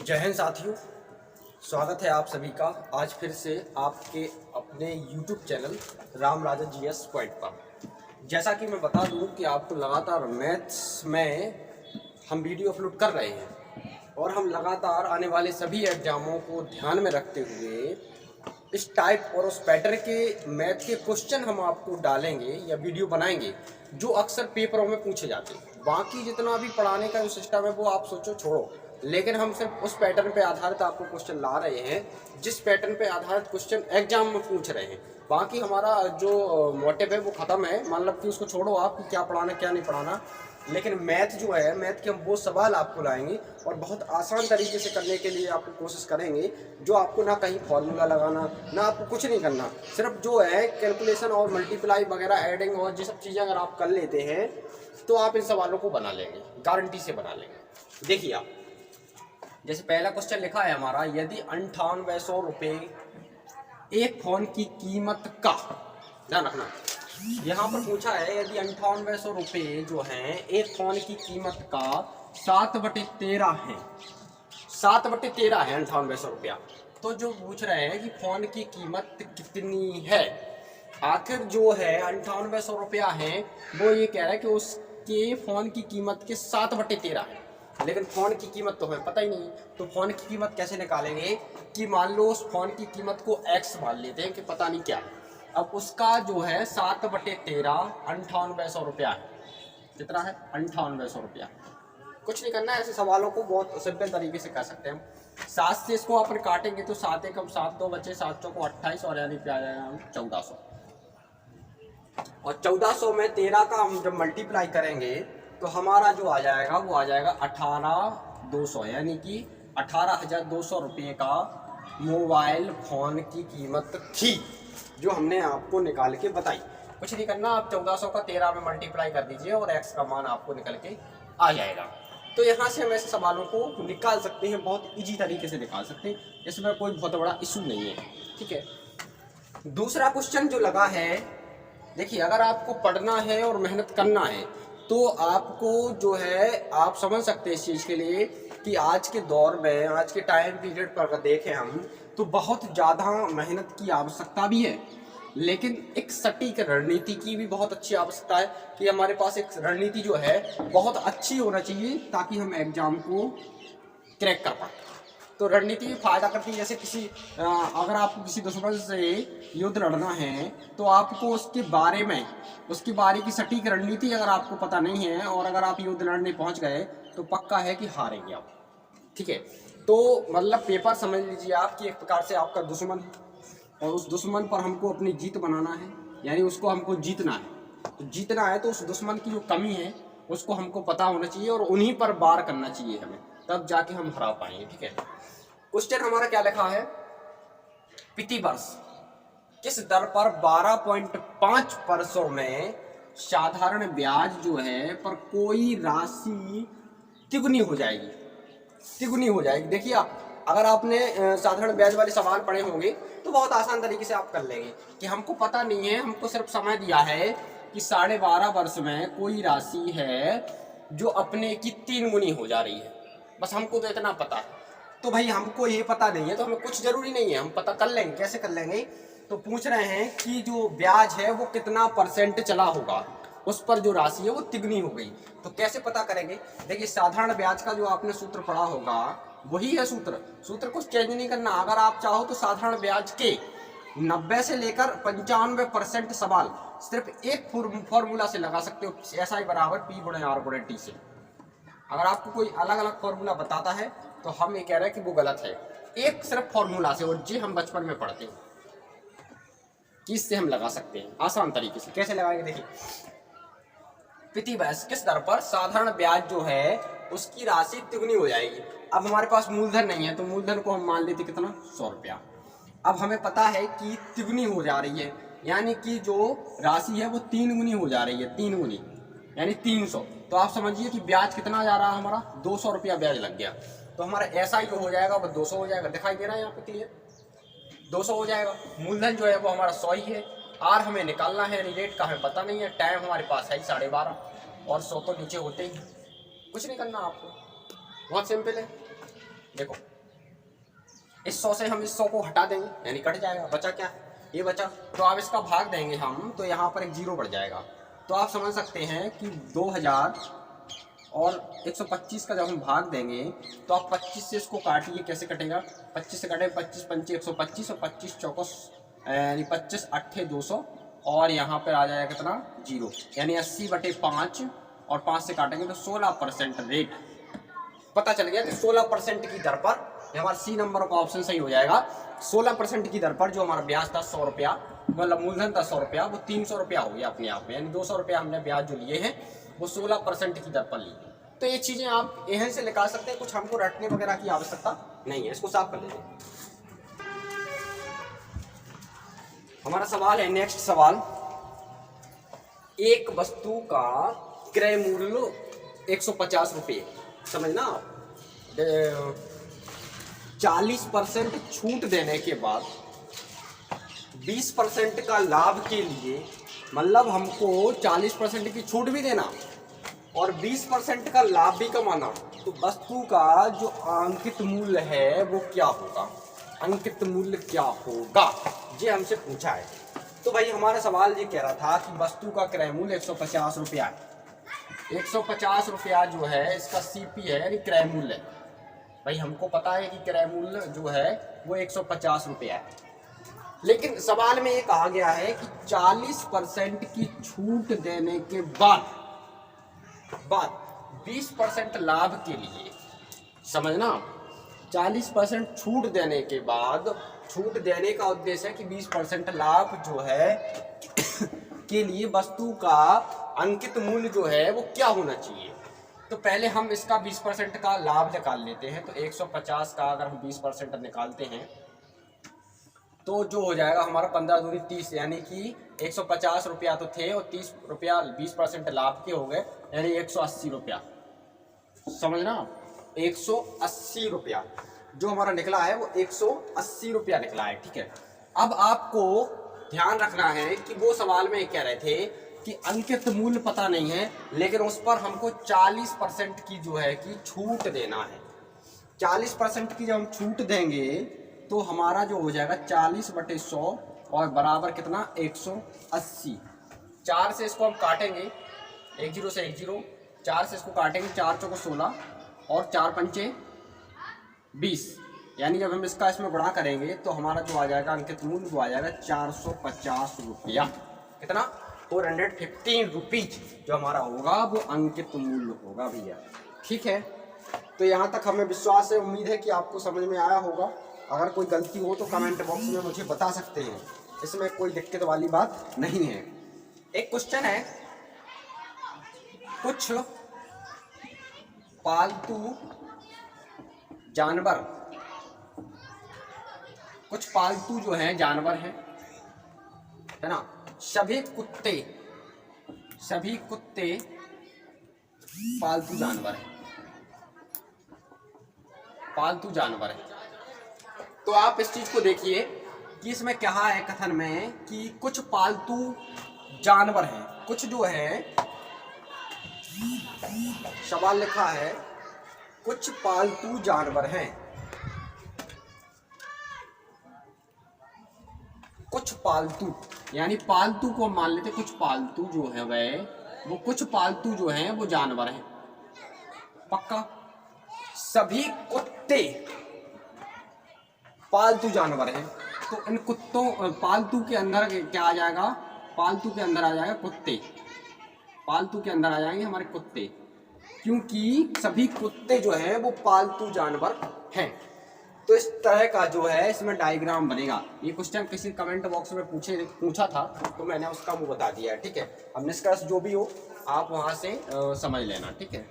जय हिंद साथियों, स्वागत है आप सभी का आज फिर से आपके अपने YouTube चैनल राम राजा GS पॉइंट पर। जैसा कि मैं बता दूं कि आपको लगातार मैथ्स में हम वीडियो अपलोड कर रहे हैं और हम लगातार आने वाले सभी एग्जामों को ध्यान में रखते हुए इस टाइप और उस पैटर्न के मैथ के क्वेश्चन हम आपको डालेंगे या वीडियो बनाएंगे जो अक्सर पेपरों में पूछे जाते हैं। बाकी जितना भी पढ़ाने का जो सिस्टम है वो आप सोचो छोड़ो, लेकिन हम सिर्फ उस पैटर्न पे आधारित आपको क्वेश्चन ला रहे हैं जिस पैटर्न पे आधारित क्वेश्चन एग्जाम में पूछ रहे हैं। बाकी हमारा जो मोटिव है वो ख़त्म है, मतलब कि उसको छोड़ो आप कि क्या पढ़ाना क्या नहीं पढ़ाना। लेकिन मैथ जो है, मैथ के हम वो सवाल आपको लाएंगे और बहुत आसान तरीके से करने के लिए आपको कोशिश करेंगे जो आपको ना कहीं फॉर्मूला लगाना, ना आपको कुछ नहीं करना, सिर्फ जो है कैलकुलेशन और मल्टीप्लाई वगैरह एडिंग और ये सब चीज़ें अगर आप कर लेते हैं तो आप इन सवालों को बना लेंगे, गारंटी से बना लेंगे। देखिए आप, जैसे पहला क्वेश्चन लिखा है हमारा, यदि 9800 रुपये एक फोन की कीमत का, ध्यान रखना यहाँ पर पूछा है, यदि 9800 रुपये जो हैं एक फोन की कीमत का 7/13 है, 7/13 है 9800 रुपया। तो जो पूछ रहे हैं कि फोन की कीमत कितनी है, आखिर जो है 9800 रुपया है वो ये कह रहा है कि उसके फोन की कीमत के 7/13 है, लेकिन फ़ोन की कीमत तो हमें पता ही नहीं। तो फ़ोन की कीमत कैसे निकालेंगे कि मान लो उस फ़ोन की कीमत को x मान लेते हैं कि पता नहीं क्या है। अब उसका जो है 7/13 9800 रुपया है। कितना है? 9800 रुपया। कुछ नहीं करना है, ऐसे सवालों को बहुत सिंपल तरीके से कर सकते हैं हम। 7 से इसको अपन काटेंगे तो 7 एकम 7 2 बचे, 7 चौको 28 और यानी पे आ जाएगा हम 1400। और 1400 में 13 का हम जब मल्टीप्लाई करेंगे तो हमारा जो आ जाएगा वो आ जाएगा 18200, यानी कि 18200 रुपये का मोबाइल फ़ोन की कीमत थी जो हमने आपको निकाल के बताई। कुछ नहीं करना, आप 1400 का 13 में मल्टीप्लाई कर दीजिए और x का मान आपको निकल के आ जाएगा। तो यहाँ से हम ऐसे सवालों को निकाल सकते हैं, बहुत ईजी तरीके से निकाल सकते हैं, इसमें कोई बहुत बड़ा इशू नहीं है। ठीक है, दूसरा क्वेश्चन जो लगा है, देखिए अगर आपको पढ़ना है और मेहनत करना है तो आपको जो है आप समझ सकते हैं इस चीज़ के लिए कि आज के दौर में, आज के टाइम पीरियड पर अगर देखें हम तो बहुत ज़्यादा मेहनत की आवश्यकता भी है, लेकिन एक सटीक रणनीति की भी बहुत अच्छी आवश्यकता है कि हमारे पास एक रणनीति जो है बहुत अच्छी होना चाहिए ताकि हम एग्ज़ाम को क्रैक कर पाए। तो रणनीति फायदा करती है, जैसे अगर आपको किसी दुश्मन से युद्ध लड़ना है तो आपको उसके बारे में, उसके बारे की सटीक रणनीति अगर आपको पता नहीं है और अगर आप युद्ध लड़ने पहुंच गए तो पक्का है कि हारेंगे आप। ठीक है, तो मतलब पेपर समझ लीजिए आप कि एक प्रकार से आपका दुश्मन है और उस दुश्मन पर हमको अपनी जीत बनाना है, यानी उसको हमको जीतना है। तो जीतना है तो उस दुश्मन की जो कमी है उसको हमको पता होना चाहिए और उन्हीं पर वार करना चाहिए हमें, तब जाके हम हरा पाएंगे। ठीक है, क्वेश्चन हमारा क्या लिखा है, प्रति वर्ष किस दर पर 12.5% में साधारण ब्याज जो है पर कोई राशि तिगुनी हो जाएगी, तिगुनी हो जाएगी। देखिए आप, अगर आपने साधारण ब्याज वाले सवाल पढ़े होंगे तो बहुत आसान तरीके से आप कर लेंगे कि हमको पता नहीं है, हमको सिर्फ समय दिया है कि 12.5 वर्ष में कोई राशि है जो अपने की 3 गुनी हो जा रही है, बस हमको तो इतना पता है। तो भाई हमको ये पता नहीं है तो हमें कुछ जरूरी नहीं है, हम पता कर लेंगे। कैसे कर लेंगे? तो पूछ रहे हैं कि जो ब्याज है वो कितना % चला होगा, उस पर जो राशि है वो तिगुनी हो गई। तो कैसे पता करेंगे? देखिए साधारण ब्याज का जो आपने सूत्र पढ़ा होगा वही है सूत्र कुछ चेंज नहीं करना। अगर आप चाहो तो साधारण ब्याज के 90 से लेकर 95% सवाल सिर्फ एक फॉर्मूला से लगा सकते हो, SI बराबर P गुणे R गुणे T से। अगर आपको कोई अलग अलग फॉर्मूला बताता है तो हम ये कह रहे हैं कि वो गलत है, एक सिर्फ फॉर्मूला से, और जी हम बचपन में पढ़ते हैं कि इससे हम लगा सकते हैं आसान तरीके से। कैसे लगाएंगे? देखिए, प्रति वर्ष किस दर पर साधारण ब्याज जो है उसकी राशि तिगुनी हो जाएगी। अब हमारे पास मूलधन नहीं है तो मूलधन को हम मान लेते कितना, 100 रुपया। अब हमें पता है कि तिगुनी हो जा रही है, यानी कि जो राशि है वो 3 गुनी हो जा रही है, 3 गुनी यानी 300। तो आप समझिए कि ब्याज कितना जा रहा है हमारा, 200 रुपया ब्याज लग गया। तो हमारा ऐसा जो हो जाएगा वो 200 हो जाएगा, दिखाई दे रहा है यहाँ पे क्लियर, 200 हो जाएगा। मूलधन जो है वो हमारा 100 ही है, आर हमें निकालना है, रेट का हमें पता नहीं है, टाइम हमारे पास है 12:30 और 100 तो नीचे होते ही। कुछ नहीं करना आपको, बहुत सिंपल है। देखो इस 100 से हम इस 100 को हटा देंगे, यानी कट जाएगा, बचा क्या, ये बचा। तो अब इसका भाग देंगे हम, तो यहाँ पर एक जीरो बढ़ जाएगा। तो आप समझ सकते हैं कि 2000 और 125 का जब हम भाग देंगे तो आप 25 से इसको काटिए, कैसे कटेगा, 25 से काटे 25 पंचे 125 और 25 चौकोस यानी 25 अट्ठे 200 और यहाँ पर आ जाएगा कितना, जीरो, यानी 80/5 और 5 से काटेंगे तो 16% रेट पता चल गया कि 16% की दर पर, हमारा सी नंबर का ऑप्शन सही हो जाएगा। 16% की दर पर जो हमारा ब्याज था 100 रुपया, मतलब मूलधन था 100 रुपया, वो 300 रुपया हो गया अपने आप में, यानी 200 रुपया हमने ब्याज जो लिए हैं वो 16% की दर पर लिए। तो ये चीज़ें आप यहाँ से निकाल सकते हैं, कुछ हमको रटने वगैरह की आवश्यकता नहीं है। इसको साफ कर लीजिए। हमारा सवाल है, नेक्स्ट सवाल, एक वस्तु का क्रय मूल्य 150 रुपये, समझना आप, 40% छूट देने के बाद 20% का लाभ के लिए, मतलब हमको 40% की छूट भी देना और 20% का लाभ भी कमाना, तो वस्तु का जो अंकित मूल्य है वो क्या होगा, अंकित मूल्य क्या होगा, ये हमसे पूछा है। तो भाई हमारा सवाल ये कह रहा था कि वस्तु का क्रय मूल्य 150 रुपया है। 150 रुपया जो है इसका सीपी है, यानी क्रय मूल्य। भाई हमको पता है कि क्रय मूल्य जो है वो 150 रुपया है, लेकिन सवाल में ये कहा गया है कि 40% की छूट देने के बाद 20% लाभ के लिए, समझना, 40% छूट देने के बाद, छूट देने का उद्देश्य है कि 20% लाभ जो है के लिए वस्तु का अंकित मूल्य जो है वो क्या होना चाहिए। तो पहले हम इसका 20% का लाभ निकाल लेते हैं। तो 150 का अगर हम 20% निकालते हैं तो जो हो जाएगा हमारा 15 दूनी 30, यानी कि 150 रुपया तो थे और 30 रुपया 20% लाभ के हो गए, यानी 180 रुपया, समझना, 180 रुपया जो हमारा निकला है वो 180 रुपया निकला है। ठीक है, अब आपको ध्यान रखना है कि वो सवाल में कह रहे थे कि अंकित मूल्य पता नहीं है, लेकिन उस पर हमको 40% की जो है कि छूट देना है। 40% की जब हम छूट देंगे तो हमारा जो हो जाएगा 40/100 और बराबर कितना, 180। 4 से इसको हम काटेंगे, 1 0 से 1 0, 4 से इसको काटेंगे, 4 चौको 16 और 4 पंचे 20, यानी जब हम इसमें गुणा करेंगे तो हमारा जो आ जाएगा अंकित मूल्य वो आ जाएगा 450 रुपया, कितना, 415 रुपीज जो हमारा होगा वो अंकित मूल्य होगा भैया। ठीक है, तो यहाँ तक हमें विश्वास है, उम्मीद है कि आपको समझ में आया होगा। अगर कोई गलती हो तो कमेंट बॉक्स में मुझे बता सकते हैं, इसमें कोई दिक्कत वाली बात नहीं है। एक क्वेश्चन है, कुछ पालतू जानवर, कुछ पालतू जो हैं जानवर हैं, है ना, सभी कुत्ते पालतू जानवर हैं, पालतू जानवर हैं। तो आप इस चीज को देखिए कि इसमें क्या है कथन में कि कुछ पालतू जानवर हैं, कुछ जो है सवाल लिखा है कुछ पालतू जानवर हैं, कुछ पालतू, यानी पालतू को मान लेते, कुछ पालतू जो है वो कुछ पालतू जो हैं वो जानवर हैं, पक्का। सभी कुत्ते पालतू जानवर हैं, तो इन कुत्तों, पालतू के अंदर क्या आ जाएगा, पालतू के अंदर आ जाएगा कुत्ते, पालतू के अंदर आ जाएंगे हमारे कुत्ते, क्योंकि सभी कुत्ते जो हैं वो पालतू जानवर हैं। तो इस तरह का जो है इसमें डायग्राम बनेगा। ये क्वेश्चन किसी कमेंट बॉक्स में पूछा था तो मैंने उसका मुंह बता दिया है। ठीक है, अब निष्कर्ष जो भी हो आप वहां से समझ लेना। ठीक है,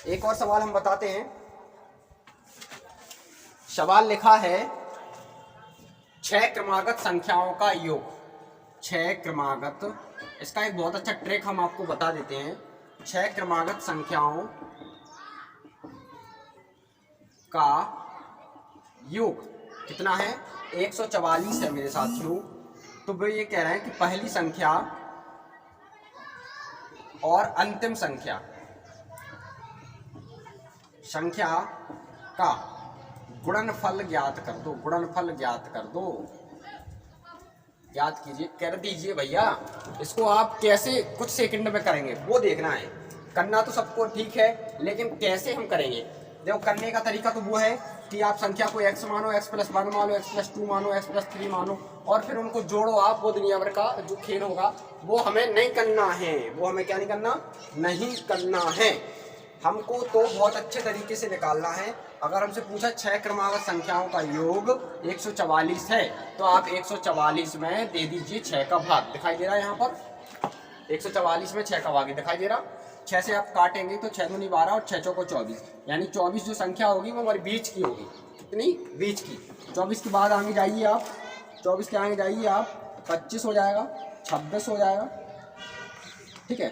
एक और सवाल हम बताते हैं। सवाल लिखा है 6 क्रमागत संख्याओं का योग। 6 क्रमागत, इसका एक बहुत अच्छा ट्रिक हम आपको बता देते हैं। 6 क्रमागत संख्याओं का योग कितना है, 144 है मेरे साथियों। तो वो ये कह रहे हैं कि पहली संख्या और अंतिम संख्या का गुणनफल ज्ञात कर दो, गुणनफल ज्ञात कर दो, याद कीजिए, कर दीजिए भैया। इसको आप कैसे कुछ सेकंड में करेंगे वो देखना है। करना तो सबको ठीक है, लेकिन कैसे हम करेंगे। देखो करने का तरीका तो वो है कि आप संख्या को x मानो, x+1 मानो, x+2 मानो, x+3 मानो, और फिर उनको जोड़ो आप। वो दुनिया भर का जो खेल होगा वो हमें नहीं करना है, वो हमें क्या नहीं करना, नहीं करना है। हमको तो बहुत अच्छे तरीके से निकालना है। अगर हमसे पूछा 6 क्रमागत संख्याओं का योग 144 है, तो आप 144 में दे दीजिए 6 का भाग। दिखाई दे रहा है यहाँ पर 144 में 6 का भाग दिखाई दे रहा। 6 से आप काटेंगे तो 6 दूनी 12 और 6 चौको 24, यानी 24 जो संख्या होगी वो हमारे बीच की होगी। कितनी? बीच की। 24 के बाद आगे जाइए आप, 24 के आगे जाइए आप, 25 हो जाएगा, 26 हो जाएगा। ठीक है,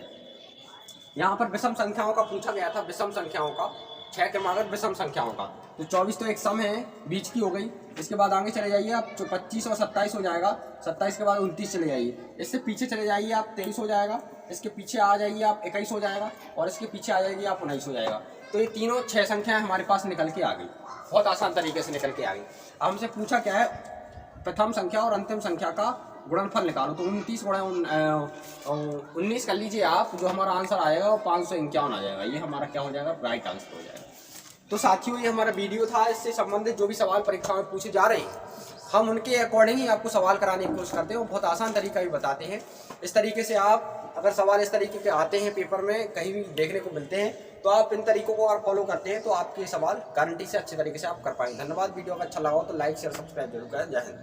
यहाँ पर विषम संख्याओं का पूछा गया था, विषम संख्याओं का, 6 क्रमागत विषम संख्याओं का। तो 24 तो एक सम है, बीच की हो गई। इसके बाद आगे चले जाइए आप, 25 और 27 हो जाएगा। 27 के बाद 29 चले जाइए। इससे पीछे चले जाइए आप, 23 हो जाएगा। इसके पीछे आ जाइए आप, 21 हो जाएगा। और इसके पीछे आ जाएगी आप, 19 हो जाएगा। तो ये तीनों 6 संख्याएं हमारे पास निकल के आ गई, बहुत आसान तरीके से निकल के आ गई। अब हमसे पूछा क्या है, प्रथम संख्या और अंतिम संख्या का गुणनफल निकालो। तो 29 गुणा 19 कर लीजिए आप, जो हमारा आंसर आएगा वो 551 आ जाएगा। ये हमारा क्या हो जाएगा, राइट आंसर हो जाएगा। तो साथियों ये हमारा वीडियो था। इससे संबंधित जो भी सवाल परीक्षा में पूछे जा रहे हैं, हम उनके अकॉर्डिंग ही आपको सवाल कराने की कोशिश करते हैं। वो बहुत आसान तरीका भी बताते हैं। इस तरीके से आप अगर सवाल इस तरीके के आते हैं पेपर में, कहीं भी देखने को मिलते हैं, तो आप इन तरीकों को अगर फॉलो करते हैं तो आपके सवाल गारंटी से अच्छे तरीके से आप कर पाएंगे। धन्यवाद। वीडियो अगर अच्छा लगा हो तो लाइक शेयर सब्सक्राइब जरूर करें। जय हिंद।